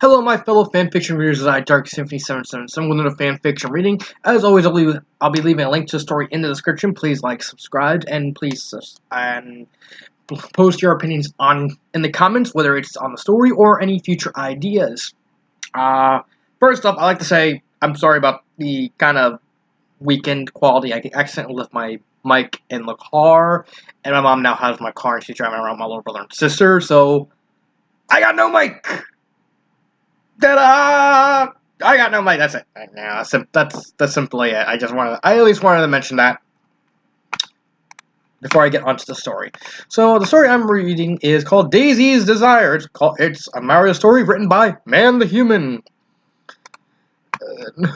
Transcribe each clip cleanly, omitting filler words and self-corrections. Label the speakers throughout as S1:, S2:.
S1: Hello, my fellow fanfiction readers. I Dark Symphony 777 with another fanfiction reading. As always, I'll be leaving a link to the story in the description. Please like, subscribe, and please post your opinions in the comments, whether it's on the story or any future ideas. First off, I like to say I'm sorry about the kind of weekend quality. I accidentally left my mic in the car, and my mom now has my car, and she's driving around with my little brother and sister, so I got no mic. Ta-da! I got no mic. That's it. Yeah, that's simply it. I at least wanted to mention that before I get onto the story. So the story I'm reading is called Daisy's Desire. It's a Mario story written by Man the Human.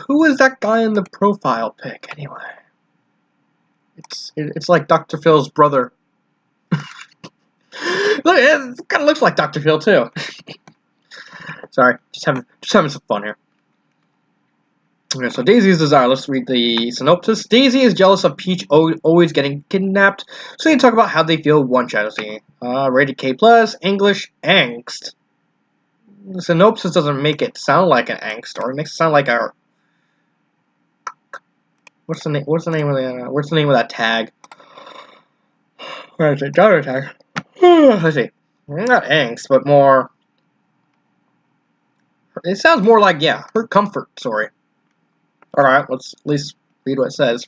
S1: Who is that guy in the profile pic anyway? It's like Dr. Phil's brother. Look, it kind of looks like Dr. Phil too. Sorry, just having some fun here. Okay, so Daisy's Desire. Let's read the synopsis. Daisy is jealous of Peach always getting kidnapped, so they talk about how they feel one jealousy. Rated K+, English, angst. The synopsis doesn't make it sound like an angst story. It makes it sound like a... What's the name of that tag? Where is it? Genre tag. Let's see. Not angst, but more... It sounds more like, yeah, her comfort story. Alright, let's at least read what it says.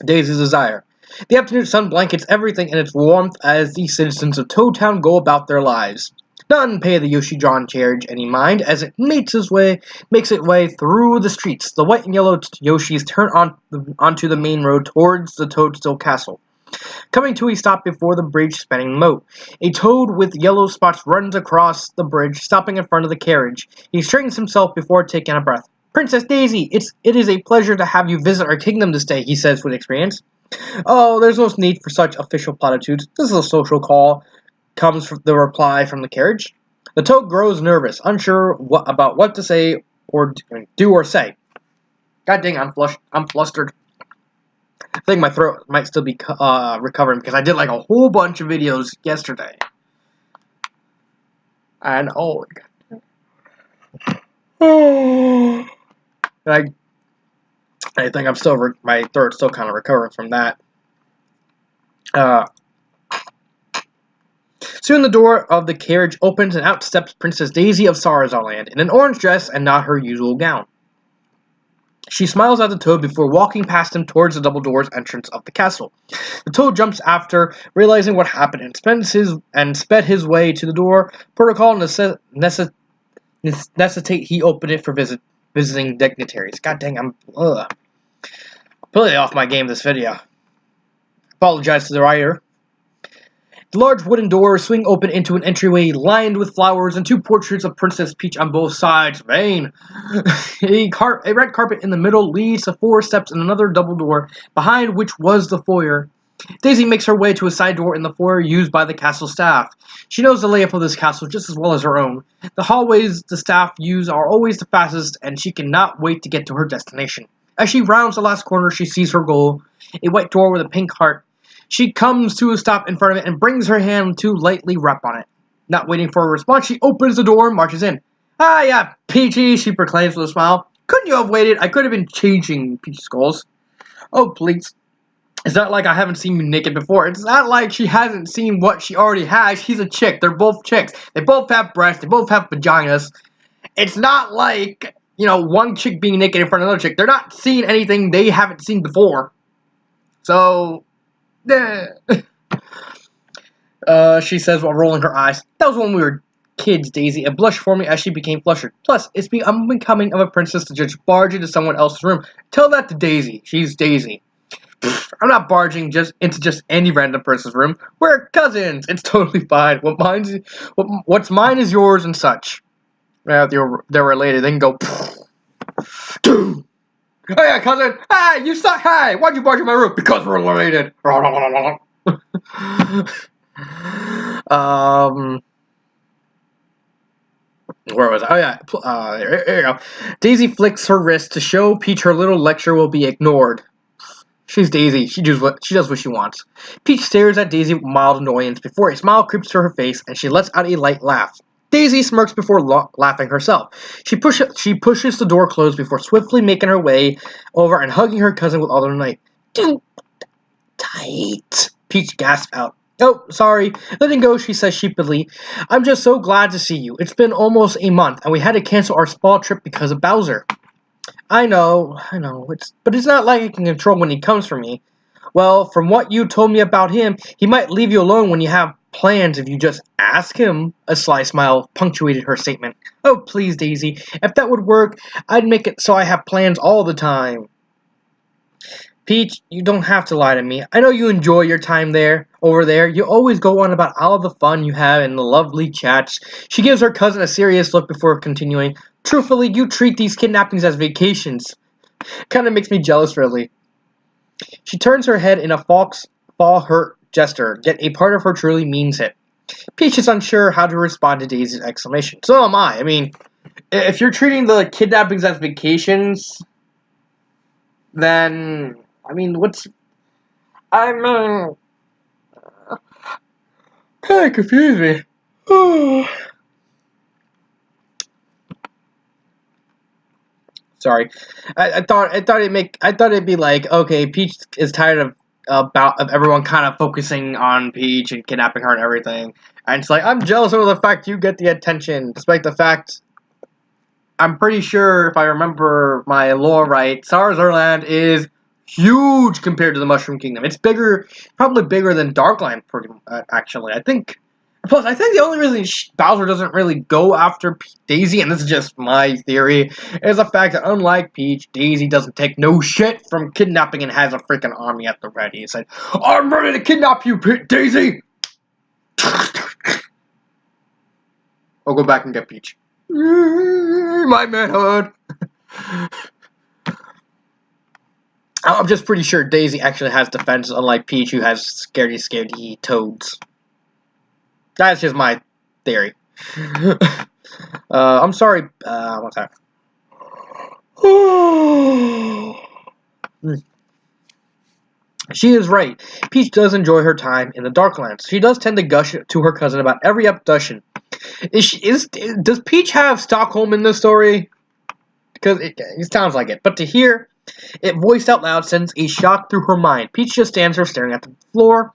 S1: Daisy's Desire. The afternoon sun blankets everything in its warmth as the citizens of Toad Town go about their lives. None pay the Yoshi-John carriage any mind as it makes its way through the streets. The white and yellow Yoshis turn onto the main road towards the Toadstool Castle. Coming to a stop before the bridge spanning the moat. A toad with yellow spots runs across the bridge, stopping in front of the carriage. He straightens himself before taking a breath. Princess Daisy, it is a pleasure to have you visit our kingdom this day, he says with experience. Oh, there's no need for such official platitudes. This is a social call, comes from the reply from the carriage. The toad grows nervous, unsure about what to say or do or say. God dang, I'm flustered. I think my throat might still be recovering because I did like a whole bunch of videos yesterday. And oh god. I think I'm still my throat's still kind of recovering from that. Soon the door of the carriage opens and out steps Princess Daisy of Sarazarland in an orange dress and not her usual gown. She smiles at the toad before walking past him towards the double doors entrance of the castle. The toad jumps after, realizing what happened, and sped his way to the door. Protocol necessitate he open it for visiting dignitaries. God dang, I'm completely off my game this video. Apologize to the writer. The large wooden doors swing open into an entryway lined with flowers and two portraits of Princess Peach on both sides. Vain. A red carpet in the middle leads to 4 steps and another double door, behind which was the foyer. Daisy makes her way to a side door in the foyer used by the castle staff. She knows the layout of this castle just as well as her own. The hallways the staff use are always the fastest, and she cannot wait to get to her destination. As she rounds the last corner, she sees her goal, a white door with a pink heart. She comes to a stop in front of it and brings her hand to lightly rap on it. Not waiting for a response, she opens the door and marches in. Ah, yeah, Peachy, she proclaims with a smile. Couldn't you have waited? I could have been changing Peach's goals. Oh, please. It's not like I haven't seen you naked before. It's not like she hasn't seen what she already has. She's a chick. They're both chicks. They both have breasts. They both have vaginas. It's not like, one chick being naked in front of another chick. They're not seeing anything they haven't seen before. So... she says while rolling her eyes. That was when we were kids, Daisy. It blushed for me as she became flustered. Plus, it's unbecoming of a princess to just barge into someone else's room. Tell that to Daisy. She's Daisy. I'm not barging into just any random person's room. We're cousins. It's totally fine. What's mine is yours and such. If they're related, they can go. Oh yeah, cousin! Hey, you suck! Hey, why'd you barge in my room? Because we're related! Where was I? Oh yeah, here you go. Daisy flicks her wrist to show Peach her little lecture will be ignored. She's Daisy. She does what she wants. Peach stares at Daisy with mild annoyance before a smile creeps to her face and she lets out a light laugh. Daisy smirks before laughing herself. She pushes the door closed before swiftly making her way over and hugging her cousin with all her might. Too tight. Peach gasped out. Oh, sorry. Letting go, she says sheepishly. I'm just so glad to see you. It's been almost a month, and we had to cancel our spa trip because of Bowser. I know. But it's not like I can control when he comes for me. Well, from what you told me about him, he might leave you alone when you have plans if you just ask him. A sly smile punctuated her statement. Oh, please, Daisy. If that would work, I'd make it so I have plans all the time. Peach, you don't have to lie to me. I know you enjoy your time over there. You always go on about all the fun you have and the lovely chats. She gives her cousin a serious look before continuing. Truthfully, you treat these kidnappings as vacations. Kinda makes me jealous, really. She turns her head in a fall hurt gesture, yet a part of her truly means it. Peach is unsure how to respond to Daisy's exclamation. So am I. I mean, if you're treating the kidnappings as vacations, then I mean, I'm kind of confused me. Sorry, I thought it'd be like, okay, Peach is tired of everyone kind of focusing on Peach and kidnapping her and everything, and it's like I'm jealous of the fact you get the attention, despite the fact I'm pretty sure if I remember my lore right, Sarzarland is huge compared to the Mushroom Kingdom. It's bigger, probably bigger than Darkland. Actually, I think. Plus, I think the only reason Bowser doesn't really go after Daisy, and this is just my theory, is the fact that unlike Peach, Daisy doesn't take no shit from kidnapping and has a freaking army at the ready. It's like, I'm ready to kidnap you, Daisy! I'll go back and get Peach. My manhood! I'm just pretty sure Daisy actually has defense, unlike Peach, who has scaredy toads. That's just my theory. I'm sorry. What's that? She is right. Peach does enjoy her time in the Darklands. She does tend to gush to her cousin about every abduction. Does Peach have Stockholm in this story? Because it sounds like it. But to hear it voiced out loud sends a shock through her mind. Peach just stands there staring at the floor,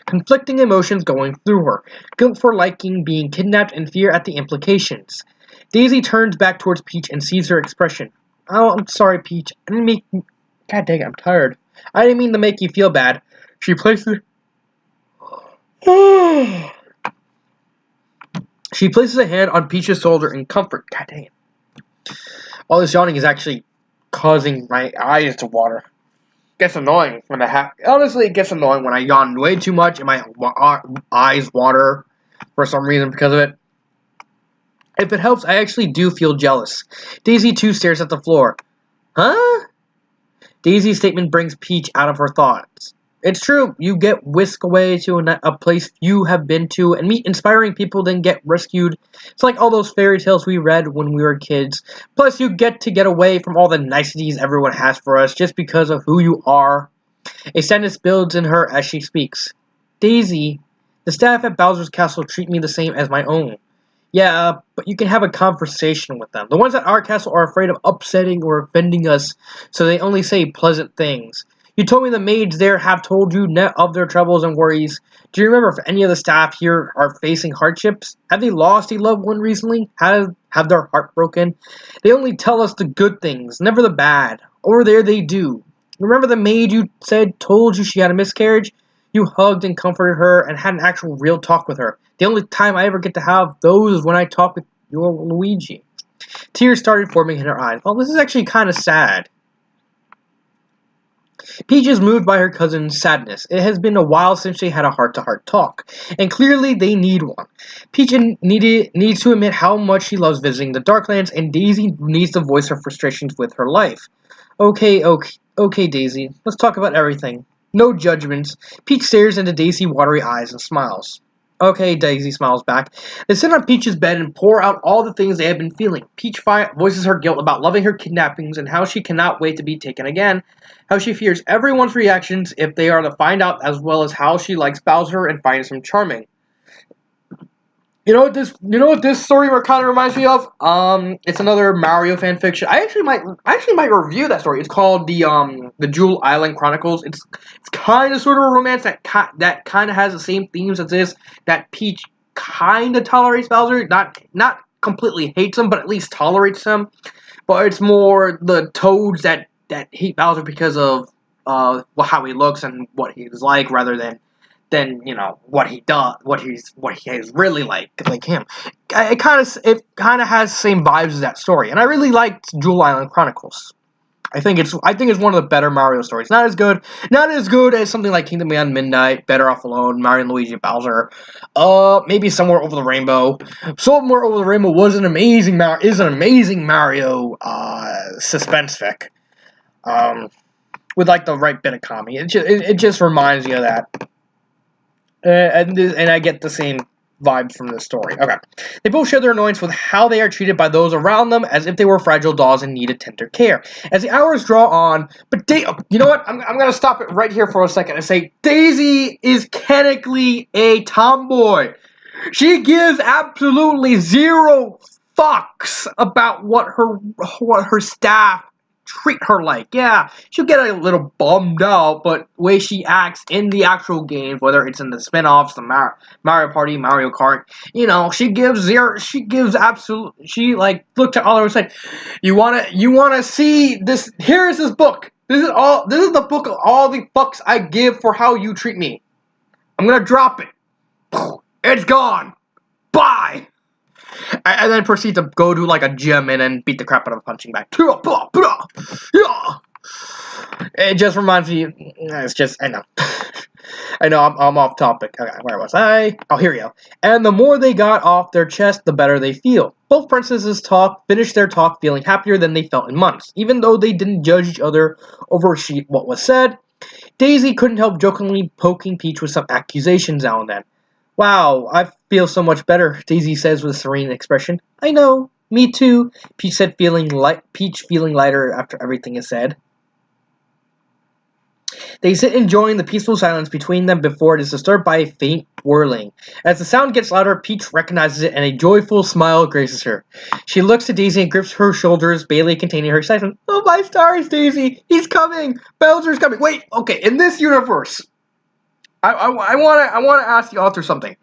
S1: conflicting emotions going through her. Guilt for liking being kidnapped and fear at the implications. Daisy turns back towards Peach and sees her expression. Oh, I'm sorry, Peach. I didn't make... God dang it, I'm tired. I didn't mean to make you feel bad. She places... She places a hand on Peach's shoulder in comfort. God dang it. All this yawning is actually causing my eyes to water. It gets annoying when honestly, it gets annoying when I yawn way too much and my eyes water for some reason because of it. If it helps, I actually do feel jealous. Daisy too stares at the floor. Huh? Daisy's statement brings Peach out of her thoughts. It's true, you get whisked away to a place you have been to and meet inspiring people, then get rescued. It's like all those fairy tales we read when we were kids. Plus, you get away from all the niceties everyone has for us just because of who you are. A sadness builds in her as she speaks. Daisy, the staff at Bowser's Castle treat me the same as my own. Yeah, but you can have a conversation with them. The ones at our castle are afraid of upsetting or offending us, so they only say pleasant things. You told me the maids there have told you of their troubles and worries. Do you remember if any of the staff here are facing hardships? Have they lost a loved one recently? Have their heart broken? They only tell us the good things, never the bad. Over there they do. Remember the maid you said told you she had a miscarriage? You hugged and comforted her and had an actual real talk with her. The only time I ever get to have those is when I talk with your Luigi. Tears started forming in her eyes. Well, this is actually kind of sad. Peach is moved by her cousin's sadness. It has been a while since they had a heart-to-heart talk, and clearly they need one. Peach needs to admit how much she loves visiting the Darklands, and Daisy needs to voice her frustrations with her life. Okay, Daisy. Let's talk about everything. No judgments. Peach stares into Daisy's watery eyes and smiles. Okay, Daisy smiles back. They sit on Peach's bed and pour out all the things they have been feeling. Peach voices her guilt about loving her kidnappings and how she cannot wait to be taken again. How she fears everyone's reactions if they are to find out, as well as how she likes Bowser and finds him charming. You know what this story kind of reminds me of? It's another Mario fan fiction. I actually might review that story. It's called the Jewel Island Chronicles. It's kind of sort of a romance that kind of has the same themes as this. That Peach kind of tolerates Bowser, not completely hates him, but at least tolerates him. But it's more the Toads that hate Bowser because of how he looks and what he's like, rather than what he does, what he is really like him. It kind of has the same vibes as that story, and I really liked Jewel Island Chronicles. I think it's one of the better Mario stories. Not as good as something like Kingdom Beyond Midnight, Better Off Alone, Mario and Luigi Bowser. Maybe Somewhere Over the Rainbow. Somewhere Over the Rainbow is an amazing Mario suspense fic. With like the right bit of comedy. It just reminds you of that. And I get the same vibes from this story. Okay. They both share their annoyance with how they are treated by those around them as if they were fragile dolls and needed tender care. As the hours draw on, you know what? I'm going to stop it right here for a second and say Daisy is technically a tomboy. She gives absolutely zero fucks about what her staff treat her like. Yeah, she'll get a little bummed out, but the way she acts in the actual games, whether it's in the spin-offs, the Mario Party, Mario Kart, she gives absolute, she like looked at others and said, you wanna see this, here's this book. This is the book of all the fucks I give for how you treat me. I'm gonna drop it. It's gone. Bye. And then proceed to go to like a gym and then beat the crap out of a punching bag. It just reminds me. It's just I know. I know I'm off topic. Okay, where was I? Oh, here we go. And the more they got off their chest, the better they feel. Both princesses finished their talk feeling happier than they felt in months, even though they didn't judge each other over what was said. Daisy couldn't help jokingly poking Peach with some accusations now and then. Wow, I feel so much better, Daisy says with a serene expression. I know, me too, Peach said, Peach feeling lighter after everything is said. They sit enjoying the peaceful silence between them before it is disturbed by a faint whirling. As the sound gets louder, Peach recognizes it and a joyful smile graces her. She looks to Daisy and grips her shoulders, barely containing her excitement. Oh my stars, Daisy! He's coming! Bowser's coming! Wait, okay, in this universe, I want to ask the author something,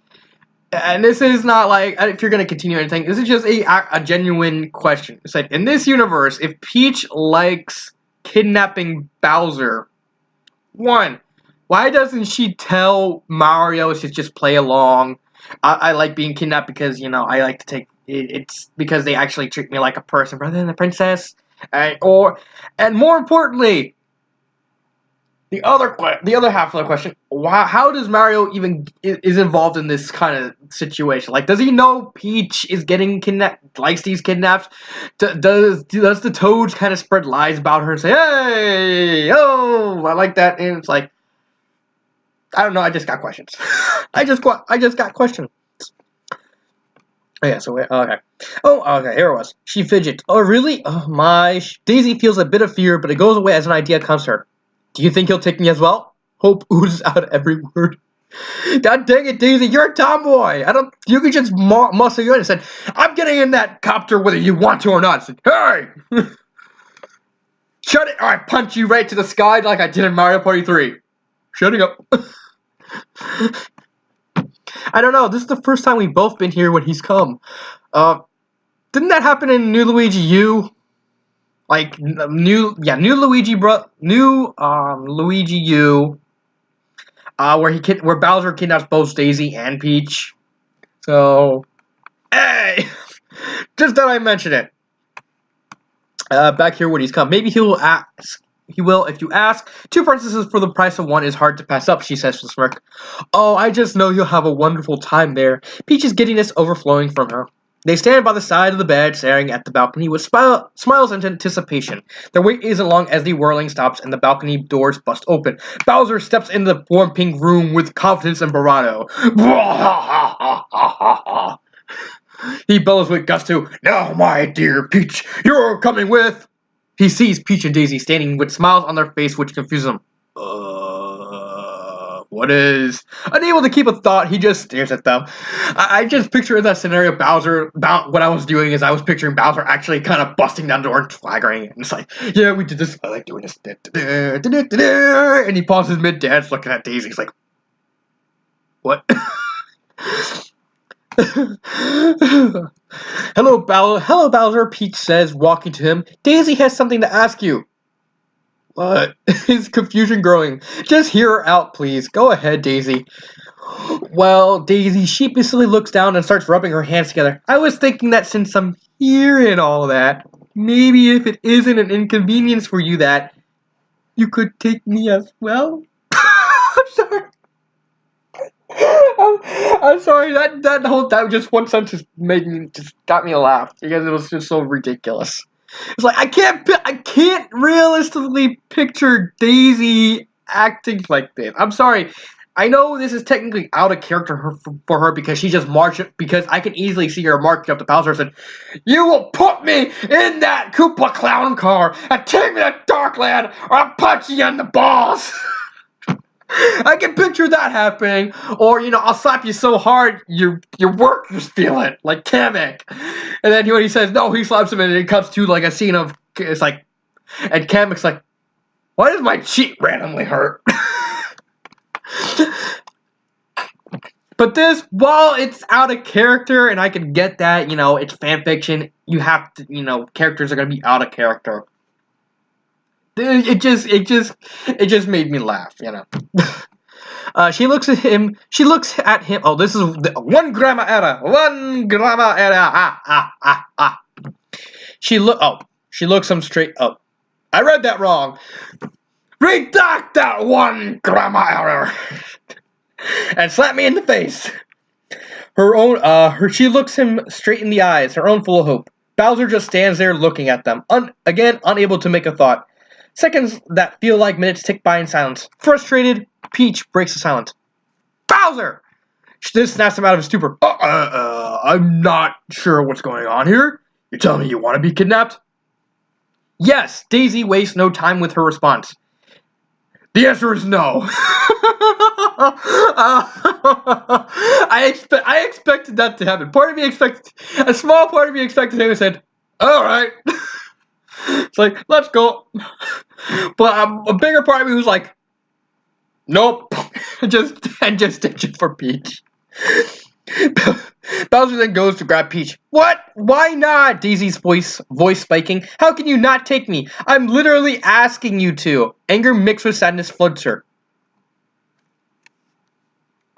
S1: and this is not like if you're going to continue anything. This is just a genuine question. It's like in this universe, if Peach likes kidnapping Bowser, one, why doesn't she tell Mario to just play along? I like being kidnapped because I like to take it's because they actually treat me like a person rather than a princess, and more importantly. The other half of the question: how does Mario even is involved in this kind of situation? Like, does he know Peach is getting kidnapped, likes these kidnaps? Does the Toads kind of spread lies about her and say, "Hey, oh, I like that," and it's like, I don't know. I just got questions. I just got questions. Oh, yeah. So okay. Oh, okay. Here it was. She fidgets. Oh, really? Oh my. Daisy feels a bit of fear, but it goes away as an idea comes to her. Do you think he'll take me as well? Hope oozes out of every word. God dang it, Daisy, you're a tomboy. You can just muscle you in and said, I'm getting in that copter whether you want to or not. I said, hey! Shut it, or I punch you right to the sky like I did in Mario Party 3. Shutting up. I don't know, this is the first time we've both been here when he's come. Didn't that happen in New Luigi U? Like new Luigi Luigi U, where Bowser kidnaps both Daisy and Peach. So, hey, just thought I mention it. Back here when he's come, maybe he will ask. He will if you ask. 2 princesses for the price of 1 is hard to pass up, she says with a smirk. Oh, I just know you'll have a wonderful time there. Peach's giddiness overflowing from her. They stand by the side of the bed, staring at the balcony with smiles and anticipation. Their wait isn't long as the whirling stops and the balcony doors bust open. Bowser steps into the warm pink room with confidence and bravado. He bellows with gusto, now, my dear Peach, you're coming with... He sees Peach and Daisy standing with smiles on their face which confuse them. What is? Unable to keep a thought, he just stares at them. I just picture in that scenario what I was doing is I was picturing Bowser actually kind of busting down the door and swaggering it. And it's like, yeah, we did this. I like doing this. And he pauses mid-dance looking at Daisy. He's like, what? Hello, Bowser, Peach says, walking to him. Daisy has something to ask you. What? His confusion growing. Just hear her out, please. Go ahead, Daisy. Well, Daisy sheepishly looks down and starts rubbing her hands together. I was thinking that since I'm hearing all that, maybe if it isn't an inconvenience for you that you could take me as well? I'm sorry. I'm sorry, that just one sentence got me a laugh because it was just so ridiculous. It's like I can't realistically picture Daisy acting like this. I'm sorry. I know this is technically out of character for her because she just marched because I can easily see her marching up to Bowser and said, "You will put me in that Koopa clown car and take me to Darkland or I'll punch you in the balls." I can picture that happening, or I'll slap you so hard your workers feel it, like Kamek. And then when he says no, he slaps him, and it cuts to like a scene of it's like, and Kamek's like, why does my cheek randomly hurt? But this, while it's out of character, and I can get that, it's fan fiction. You have to, characters are gonna be out of character. It just made me laugh, She looks at him. Oh, this is one grammar error. One grammar error. She looks him straight up. I read that wrong. Redact that one grammar error. And slap me in the face. She looks him straight in the eyes, her own full of hope. Bowser just stands there looking at them, again unable to make a thought. Seconds that feel like minutes tick by in silence. Frustrated, Peach breaks the silence. Bowser! This snaps him out of his stupor. I'm not sure what's going on here. You're telling me you want to be kidnapped? Yes, Daisy wastes no time with her response. The answer is no. I expected that to happen. A small part of me expected him to say, all right. It's like, let's go. But a bigger part of me was like, nope. just ditch it for Peach. Bowser then goes to grab Peach. What? Why not? Daisy's voice spiking. How can you not take me? I'm literally asking you to. Anger mixed with sadness floods her.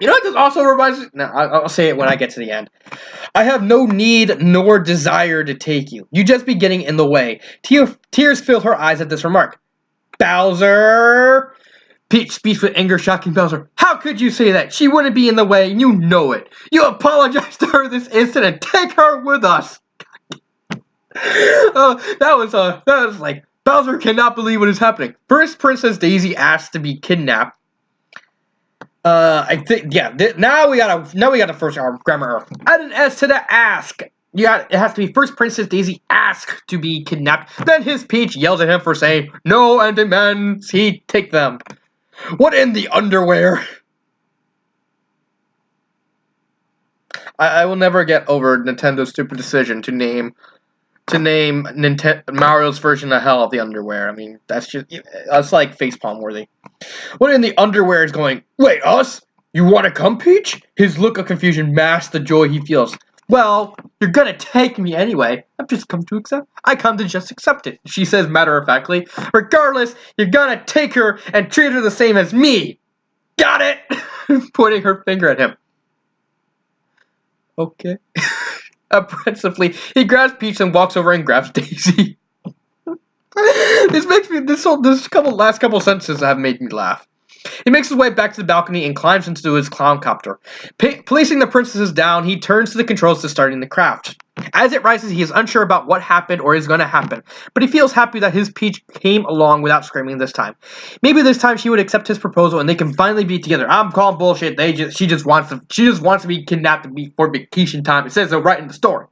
S1: You know what this also reminds me? No, I'll say it when I get to the end. I have no need nor desire to take you. You just be getting in the way. Tears filled her eyes at this remark. Bowser! Peach speaks with anger, shocking Bowser. How could you say that? She wouldn't be in the way, and you know it. You apologize to her this instant and take her with us. That was like, Bowser cannot believe what is happening. First, Princess Daisy asked to be kidnapped. I think, yeah, now we got the first grammar error. Add an S to the ask. It has to be first Princess Daisy asked to be kidnapped. Then his Peach yells at him for saying no and demands he take them. What in the underwear? I will never get over Nintendo's stupid decision to name Mario's version of hell of the underwear. I mean, that's like facepalm worthy. What in the underwear is going, wait, us? You want to come, Peach? His look of confusion masked the joy he feels. Well, you're gonna take me anyway. I've just come to accept. I come to just accept it, she says matter-of-factly. Regardless, you're gonna take her and treat her the same as me. Got it? Pointing her finger at him. Okay. Apprehensively, he grabs Peach and walks over and grabs Daisy. Last couple sentences have made me laugh. He makes his way back to the balcony and climbs into his clown copter. Placing the princesses down, he turns to the controls to starting the craft. As it rises, he is unsure about what happened or is going to happen, but he feels happy that his Peach came along without screaming this time. Maybe this time she would accept his proposal and they can finally be together. I'm calling bullshit. She just wants to be kidnapped for vacation time. It says so right in the story.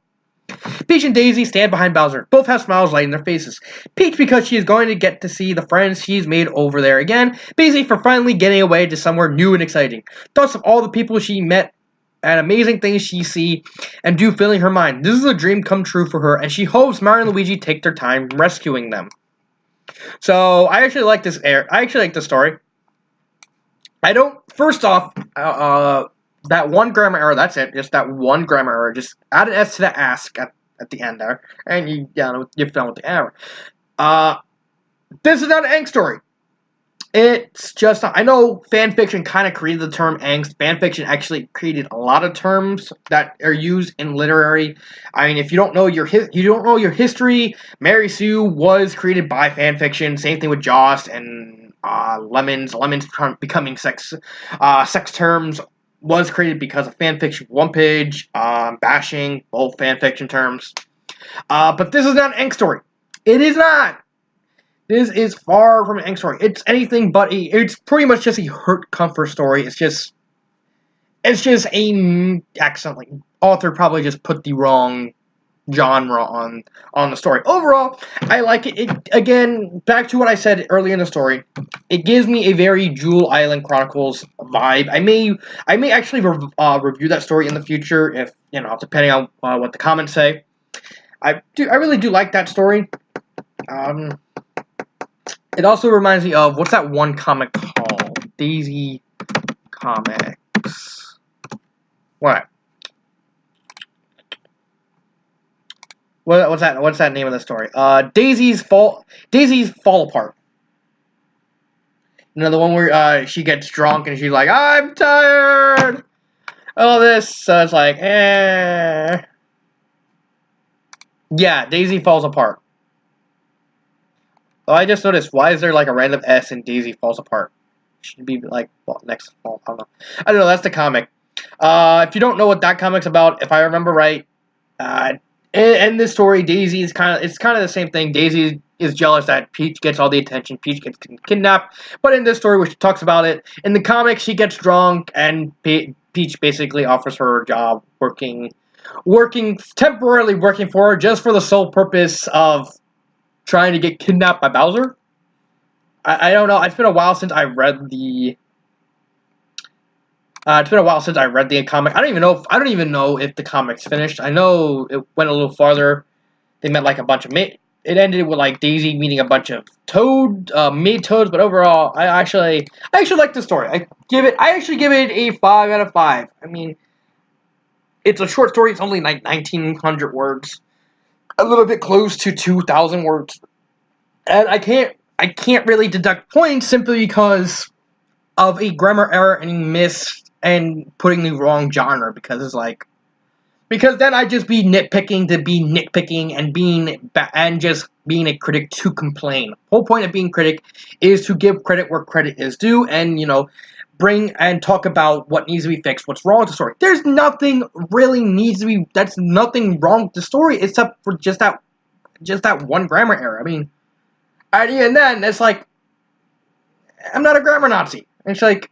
S1: Peach and Daisy stand behind Bowser. Both have smiles lighting their faces. Peach because she is going to get to see the friends she's made over there again. Daisy for finally getting away to somewhere new and exciting. Thoughts of all the people she met and amazing things she see and do filling her mind. This is a dream come true for her, and she hopes Mario and Luigi take their time rescuing them. So I actually like this. I actually like the story. I don't. First off, that one grammar error. That's it. Just that one grammar error. Just add an S to the ask at the end there, and you're done with the error. This is not an angst story. It's just, I know fanfiction kind of created the term angst. Fanfiction actually created a lot of terms that are used in literary. I mean, if you don't know your history, Mary Sue was created by fanfiction. Same thing with Joss and Lemons. Lemons becoming sex terms was created because of fanfiction. One Page, bashing, both fanfiction terms. But this is not an angst story. It is not. This is far from an angst story. It's anything but it's pretty much just a hurt comfort story. It's just a accidentally author probably just put the wrong genre on the story. Overall, I like it. It again, back to what I said earlier in the story, it gives me a very Jewel Island Chronicles vibe. I may actually review that story in the future if depending on what the comments say. I really do like that story. It also reminds me of, what's that one comic called? Daisy Comics. What? What's that name of the story? Daisy's Fall Apart. You know, the one where she gets drunk and she's like, I'm tired! All this, so it's like, Yeah, Daisy Falls Apart. Oh, I just noticed, why is there like a random S in Daisy Falls Apart? Should be like, well, next fall, I don't know, that's the comic. If you don't know what that comic's about, if I remember right, in this story, Daisy is kind of the same thing. Daisy is jealous that Peach gets all the attention, Peach gets kidnapped, but in this story, which talks about it, in the comic, she gets drunk, and Peach basically offers her a job temporarily working for her, just for the sole purpose of trying to get kidnapped by Bowser. I don't know. It's been a while since I read the. It's been a while since I read the comic. I don't even know if the comic's finished. I know it went a little farther. They met like a bunch of It ended with like Daisy meeting a bunch of maid toads. But overall, I actually like the story. I actually give it a 5 out of 5. I mean, it's a short story. It's only like 1,900 words. A little bit close to 2,000 words, and I can't really deduct points simply because of a grammar error and miss and putting the wrong genre, because then I'd just be nitpicking to be nitpicking and just being a critic to complain. The whole point of being a critic is to give credit where credit is due, and bring and talk about what needs to be fixed, what's wrong with the story. There's nothing really that's nothing wrong with the story except for just that one grammar error. I mean, and even then, it's like, I'm not a grammar Nazi. It's like,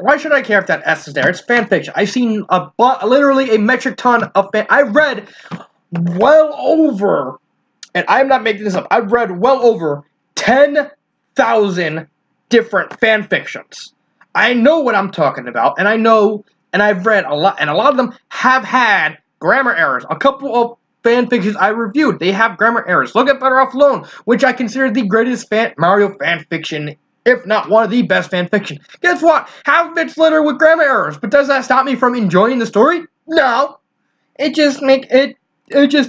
S1: why should I care if that S is there? It's fanfiction. I've seen literally a metric ton of I've read well over, and I'm not making this up, I've read well over 10,000 different fanfictions. I know what I'm talking about, and I've read a lot, and a lot of them have had grammar errors. A couple of fanfictions I reviewed, they have grammar errors. Look at Better Off Alone, which I consider the greatest Mario fanfiction, if not one of the best fanfiction. Guess what? Half of it's littered with grammar errors, but does that stop me from enjoying the story? No. It just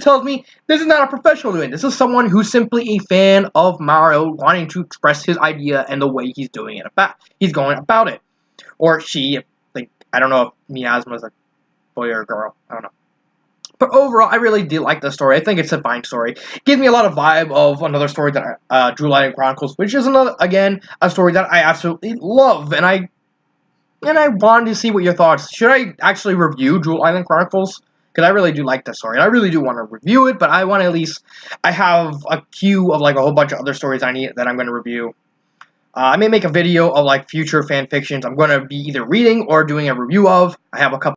S1: tells me this is not a professional doing. This is someone who's simply a fan of Mario, wanting to express his idea and the way he's doing it. He's going about it, or she. I don't know if Miasma's a boy or a girl. I don't know. But overall, I really do like the story. I think it's a fine story. It gives me a lot of vibe of another story that Jewel Island Chronicles, which is a story that I absolutely love, and I wanted to see what your thoughts. Should I actually review Jewel Island Chronicles? Because I really do like this story, and I really do want to review it, but I want to I have a queue of like a whole bunch of other stories that I'm going to review. I may make a video of like future fan fictions I'm going to be either reading or doing a review of. I have a couple